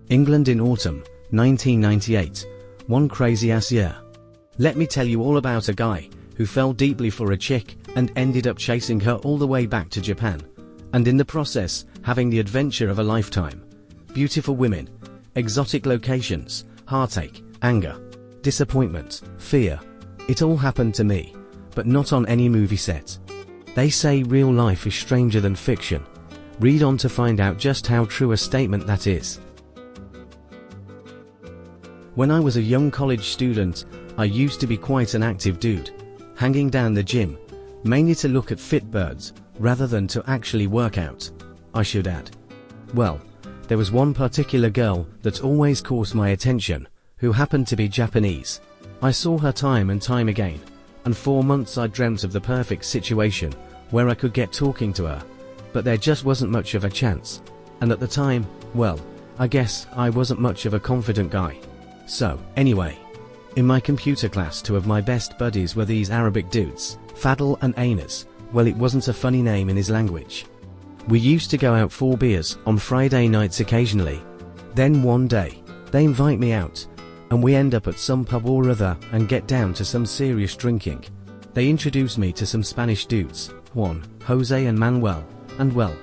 England in autumn, 1998. One crazy-ass year. Let me tell you all about a guy who fell deeply for a chick and ended up chasing her all the way back to Japan, and in the process, having the adventure of a lifetime. Beautiful women, exotic locations, heartache, anger, disappointment, fear. It all happened to me, but not on any movie set. They say real life is stranger than fiction. Read on to find out just how true a statement that is. When I was a young college student, I used to be quite an active dude, hanging down the gym, mainly to look at fit birds, rather than to actually work out, I should add. Well, there was one particular girl that always caught my attention, who happened to be Japanese. I saw her time and time again, and for months I dreamt of the perfect situation where I could get talking to her, but there just wasn't much of a chance, and at the time, well, I guess I wasn't much of a confident guy. So, anyway, in my computer class, two of my best buddies were these Arabic dudes, Fadl and Anas. Well, it wasn't a funny name in his language. We used to go out for beers on Friday nights occasionally. Then one day, they invite me out, and we end up at some pub or other and get down to some serious drinking. They introduced me to some Spanish dudes, Juan, Jose and Manuel, and well,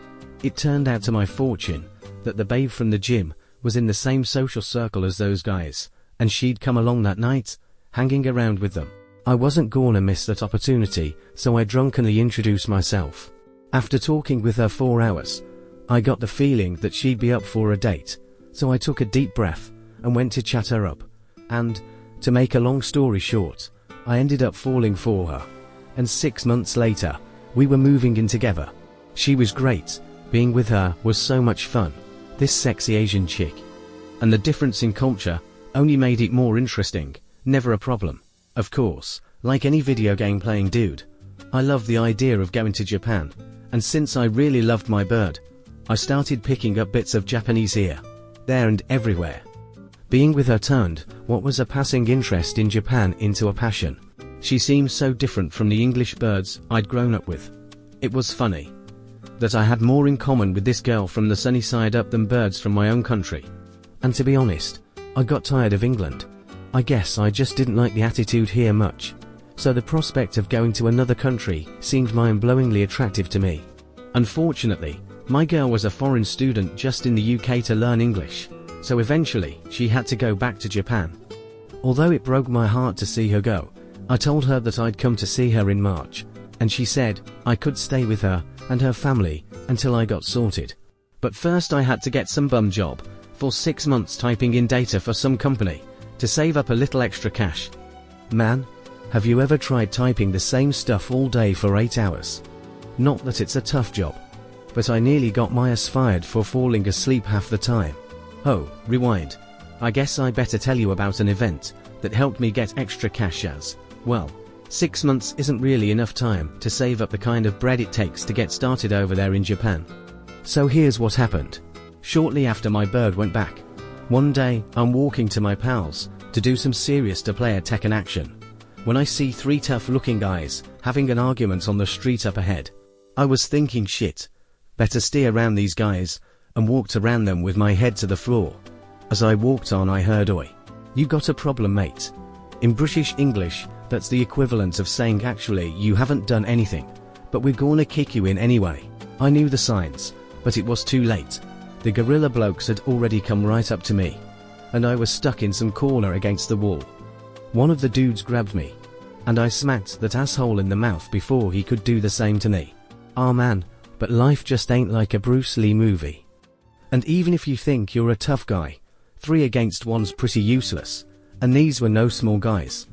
it turned out to my fortune that the babe from the gym was in the same social circle as those guys, and she'd come along that night, hanging around with them. I wasn't gonna miss that opportunity, so I drunkenly introduced myself. After talking with her 4 hours, I got the feeling that she'd be up for a date, so I took a deep breath and went to chat her up. And, to make a long story short, I ended up falling for her. And 6 months later, we were moving in together. She was great. Being with her was so much fun. This sexy Asian chick. And the difference in culture only made it more interesting, never a problem. Of course, like any video game playing dude, I loved the idea of going to Japan, and since I really loved my bird, I started picking up bits of Japanese here, there and everywhere. Being with her turned what was a passing interest in Japan into a passion. She seemed so different from the English birds I'd grown up with. It was funny that I had more in common with this girl from the sunny side up than birds from my own country. And to be honest, I got tired of England. I guess I just didn't like the attitude here much, so the prospect of going to another country seemed mind-blowingly attractive to me. Unfortunately, my girl was a foreign student just in the UK to learn English, so eventually she had to go back to Japan. Although it broke my heart to see her go, I told her that I'd come to see her in March, and she said I could stay with her and her family until I got sorted. But first I had to get some bum job for 6 months typing in data for some company to save up a little extra cash. Man, have you ever tried typing the same stuff all day for 8 hours? Not that it's a tough job, but I nearly got my ass fired for falling asleep half the time. Oh, rewind. I guess I better tell you about an event that helped me get extra cash as, well, 6 months isn't really enough time to save up the kind of bread it takes to get started over there in Japan. So here's what happened. Shortly after my bird went back, one day I'm walking to my pals to do some serious player Tekken action, when I see 3 tough-looking guys having an argument on the street up ahead. I was thinking shit, better steer around these guys, and walked around them with my head to the floor. As I walked on I heard "Oi, you got a problem, mate." In British English, that's the equivalent of saying actually you haven't done anything, but we're gonna kick you in anyway. I knew the signs, but it was too late. The gorilla blokes had already come right up to me, and I was stuck in some corner against the wall. One of the dudes grabbed me, and I smacked that asshole in the mouth before he could do the same to me. Ah man, but life just ain't like a Bruce Lee movie. And even if you think you're a tough guy, 3 against 1's pretty useless, and these were no small guys.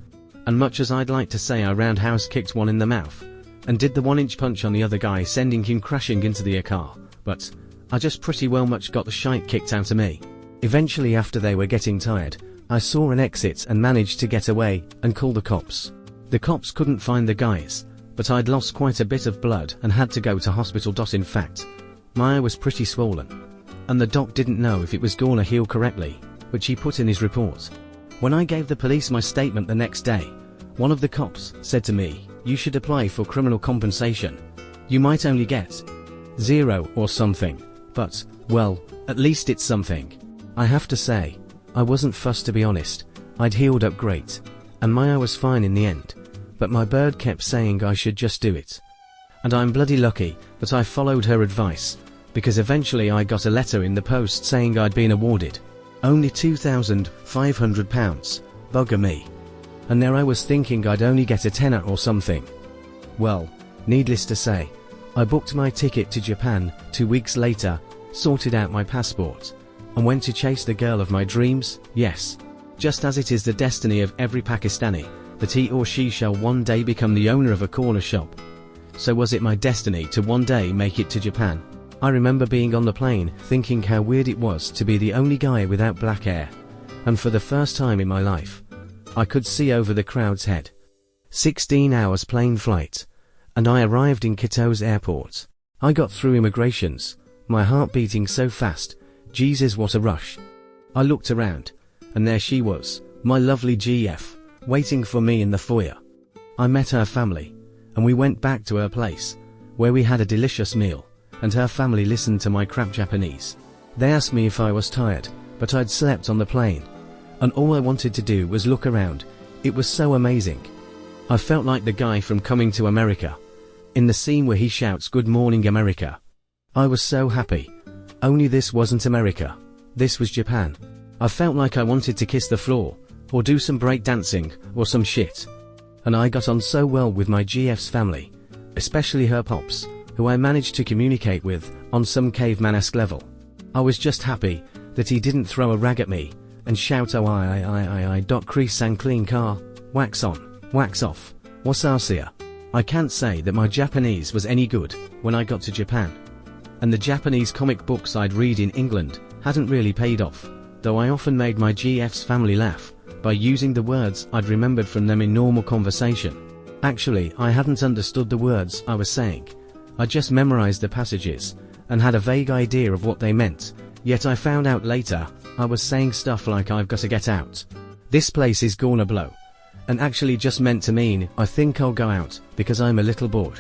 And much as I'd like to say I roundhouse kicked one in the mouth, and did the 1-inch punch on the other guy sending him crashing into the car, but I just pretty well much got the shite kicked out of me. Eventually, after they were getting tired, I saw an exit and managed to get away and call the cops. The cops couldn't find the guys, but I'd lost quite a bit of blood and had to go to hospital. In fact, my eye was pretty swollen, and the doc didn't know if it was gonna heal correctly, which he put in his report. When I gave the police my statement the next day, one of the cops said to me, "You should apply for criminal compensation. You might only get 0 or something, but, well, at least it's something." I have to say, I wasn't fussed to be honest. I'd healed up great, and I was fine in the end, but my bird kept saying I should just do it. And I'm bloody lucky that I followed her advice, because eventually I got a letter in the post saying I'd been awarded only £2,500, bugger me. And there I was thinking I'd only get a tenner or something. Well, needless to say, I booked my ticket to Japan 2 weeks later, sorted out my passport, and went to chase the girl of my dreams. Yes, just as it is the destiny of every Pakistani, that he or she shall one day become the owner of a corner shop. So was it my destiny to one day make it to Japan. I remember being on the plane thinking how weird it was to be the only guy without black hair, and for the first time in my life, I could see over the crowd's head. 16 hours plane flight, and I arrived in Quito's airport. I got through immigrations, my heart beating so fast, Jesus what a rush. I looked around, and there she was, my lovely GF, waiting for me in the foyer. I met her family, and we went back to her place, where we had a delicious meal, and her family listened to my crap Japanese. They asked me if I was tired, but I'd slept on the plane, and all I wanted to do was look around. It was so amazing. I felt like the guy from Coming to America, in the scene where he shouts "Good morning America." I was so happy. Only this wasn't America. This was Japan. I felt like I wanted to kiss the floor, or do some break dancing, or some shit. And I got on so well with my GF's family, especially her pops, who I managed to communicate with on some caveman-esque level. I was just happy that he didn't throw a rag at me and shout "Oh I dot crease and clean car, wax on, wax off, wasasia." I can't say that my Japanese was any good when I got to Japan, and the Japanese comic books I'd read in England hadn't really paid off, though I often made my GF's family laugh by using the words I'd remembered from them in normal conversation. Actually, I hadn't understood the words I was saying. I just memorized the passages, and had a vague idea of what they meant, yet I found out later, I was saying stuff like "I've got to get out. This place is gonna blow," and actually just meant to mean "I think I'll go out, because I'm a little bored."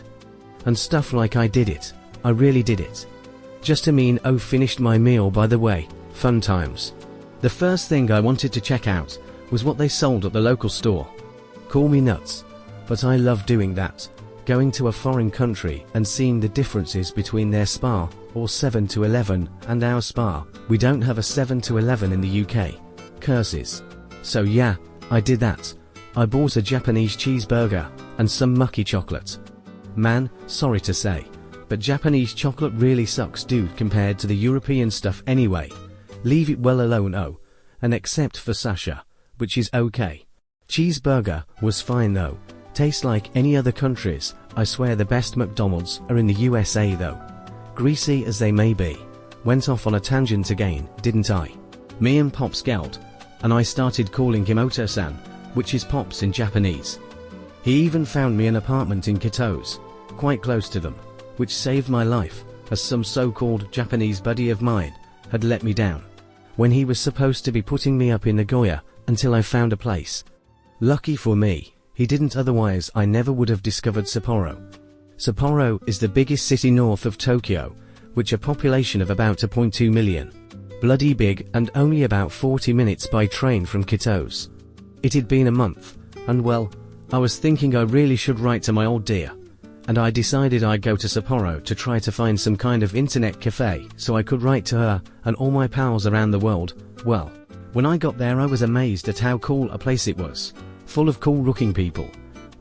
And stuff like "I did it, I really did it." Just to mean "Oh, finished my meal by the way, fun times." The first thing I wanted to check out was what they sold at the local store. Call me nuts, but I love doing that. Going to a foreign country and seeing the differences between their spa, or 7-Eleven, and our spa. We don't have a 7-Eleven in the UK. Curses. So yeah, I did that. I bought a Japanese cheeseburger, and some mucky chocolate. Man, sorry to say, but Japanese chocolate really sucks dude compared to the European stuff anyway. Leave it well alone and except for Sasha, which is okay. Cheeseburger was fine though. Tastes like any other countries. I swear the best McDonald's are in the USA though. Greasy as they may be. Went off on a tangent again, didn't I? Me and Pops scowled, and I started calling him Oto-san, which is Pops in Japanese. He even found me an apartment in Quito's, quite close to them, which saved my life, as some so-called Japanese buddy of mine had let me down, when he was supposed to be putting me up in Nagoya until I found a place. Lucky for me, he didn't, otherwise I never would have discovered Sapporo. Sapporo is the biggest city north of Tokyo, which a population of about 2.2 million. Bloody big, and only about 40 minutes by train from Quito's. It had been a month, and well, I was thinking I really should write to my old dear, and I decided I'd go to Sapporo to try to find some kind of internet cafe so I could write to her and all my pals around the world. Well, when I got there I was amazed at how cool a place it was. Full of cool looking people,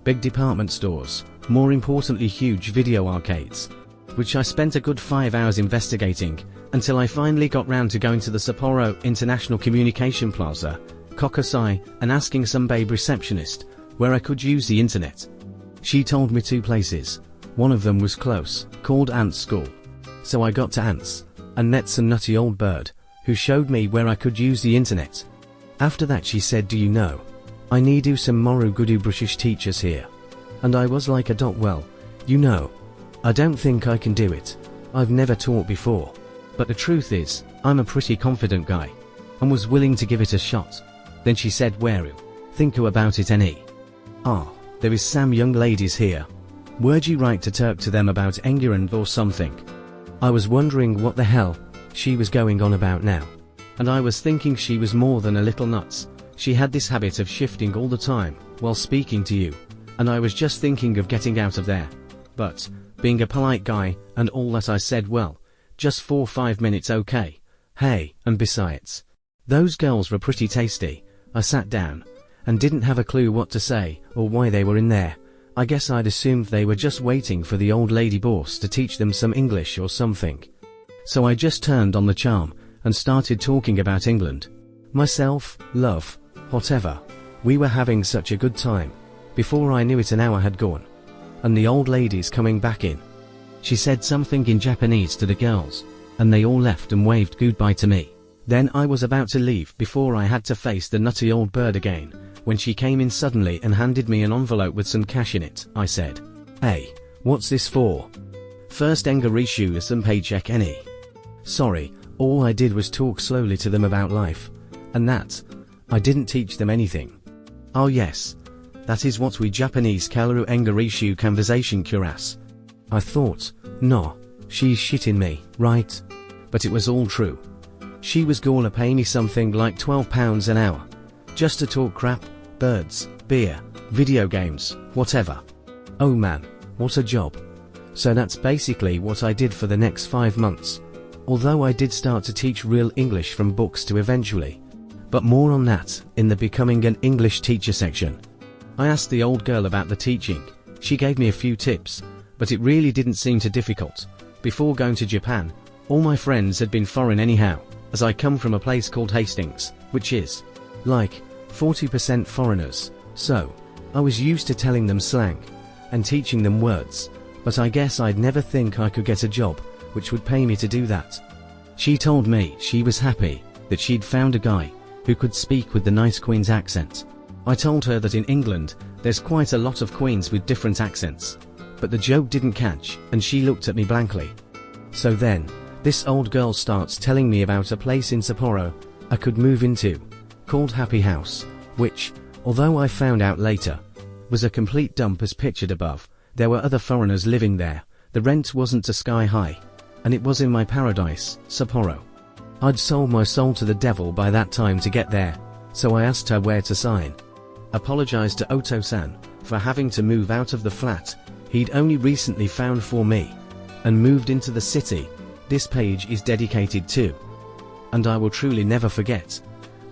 big department stores, more importantly huge video arcades, which I spent a good 5 hours investigating, until I finally got round to going to the Sapporo International Communication Plaza, Kokusai, and asking some babe receptionist where I could use the internet. She told me 2 places. One of them was close, called Ants School. So I got to Ants, and met some nutty old bird, who showed me where I could use the internet. After that she said, "Do you know, I need you some moru gudu British teachers here." And I was like well, you know, I don't think I can do it. I've never taught before. But the truth is, I'm a pretty confident guy, and was willing to give it a shot. Then she said, "Where'u? Think about it any? Ah, there is some young ladies here. Would you write to Turk to them about England or something?" I was wondering what the hell she was going on about now, and I was thinking she was more than a little nuts. She had this habit of shifting all the time while speaking to you, and I was just thinking of getting out of there. But, being a polite guy and all that, I said, well, just 4 or 5 minutes, okay. Hey, and besides, those girls were pretty tasty. I sat down and didn't have a clue what to say or why they were in there. I guess I'd assumed they were just waiting for the old lady boss to teach them some English or something. So I just turned on the charm and started talking about England. Myself, love, whatever. We were having such a good time. Before I knew it, an hour had gone, and the old lady's coming back in. She said something in Japanese to the girls, and they all left and waved goodbye to me. Then I was about to leave before I had to face the nutty old bird again, when she came in suddenly and handed me an envelope with some cash in it. I said, "Hey, what's this for?" "First engarishu some paycheck any." Sorry, all I did was talk slowly to them about life, and that. I didn't teach them anything. Oh yes, that is what we Japanese call engarishu conversation curas. I thought, no, she's shitting me, right? But it was all true. She was gonna pay me something like £12 an hour, just to talk crap, birds, beer, video games, whatever. Oh man, what a job. So that's basically what I did for the next 5 months. Although I did start to teach real English from books to eventually. But more on that in the Becoming an English Teacher section. I asked the old girl about the teaching. She gave me a few tips, but it really didn't seem too difficult. Before going to Japan, all my friends had been foreign anyhow, as I come from a place called Hastings, which is like 40% foreigners. So, I was used to telling them slang and teaching them words, but I guess I'd never think I could get a job which would pay me to do that. She told me she was happy that she'd found a guy who could speak with the nice Queen's accent. I told her that in England there's quite a lot of Queens with different accents, but the joke didn't catch and she looked at me blankly. So then, this old girl starts telling me about a place in Sapporo I could move into, called Happy House, which, although I found out later, was a complete dump as pictured above. There were other foreigners living there, the rent wasn't a sky high, and it was in my paradise, Sapporo. I'd sold my soul to the devil by that time to get there, so I asked her where to sign. Apologized to Oto-san for having to move out of the flat he'd only recently found for me, and moved into the city this page is dedicated to, and I will truly never forget,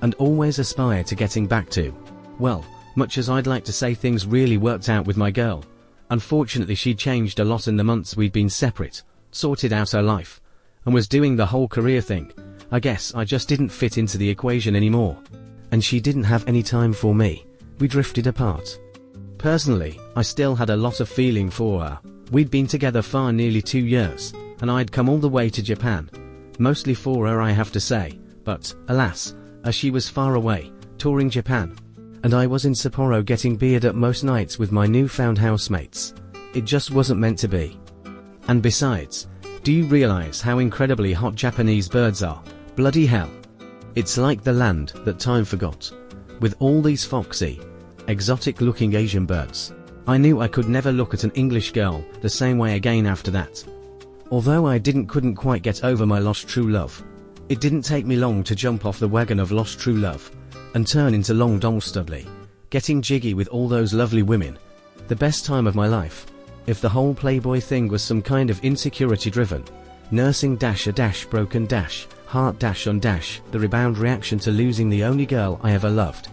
and always aspire to getting back to. Well, much as I'd like to say things really worked out with my girl, unfortunately she changed a lot in the months we'd been separate, sorted out her life, and was doing the whole career thing. I guess I just didn't fit into the equation anymore, and she didn't have any time for me. We drifted apart. Personally, I still had a lot of feeling for her. We'd been together for nearly 2 years, and I'd come all the way to Japan, mostly for her I have to say, but, alas, as she was far away, touring Japan, and I was in Sapporo getting beered up most nights with my newfound housemates. It just wasn't meant to be. And besides, do you realize how incredibly hot Japanese birds are? Bloody hell. It's like the land that time forgot, with all these foxy, exotic-looking Asian birds. I knew I could never look at an English girl the same way again after that. Although I couldn't quite get over my lost true love, it didn't take me long to jump off the wagon of lost true love and turn into Long Dong Studley, getting jiggy with all those lovely women. The best time of my life. If the whole Playboy thing was some kind of insecurity-driven, nursing dash a dash broken dash, heart dash on dash, the rebound reaction to losing the only girl I ever loved,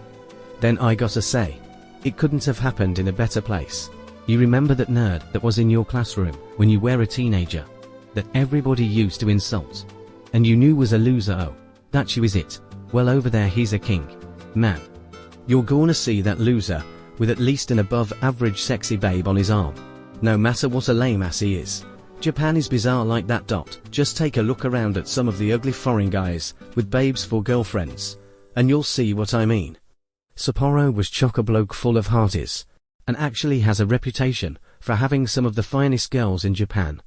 then I gotta say, it couldn't have happened in a better place. You remember that nerd that was in your classroom when you were a teenager, that everybody used to insult, and you knew was a loser? Oh, that she was it. Well, over there he's a king. Man, you're gonna see that loser with at least an above average sexy babe on his arm, no matter what a lame ass he is. Japan is bizarre like that. Just take a look around at some of the ugly foreign guys with babes for girlfriends, and you'll see what I mean. Sapporo was chock-a-bloke full of hearties, and actually has a reputation for having some of the finest girls in Japan.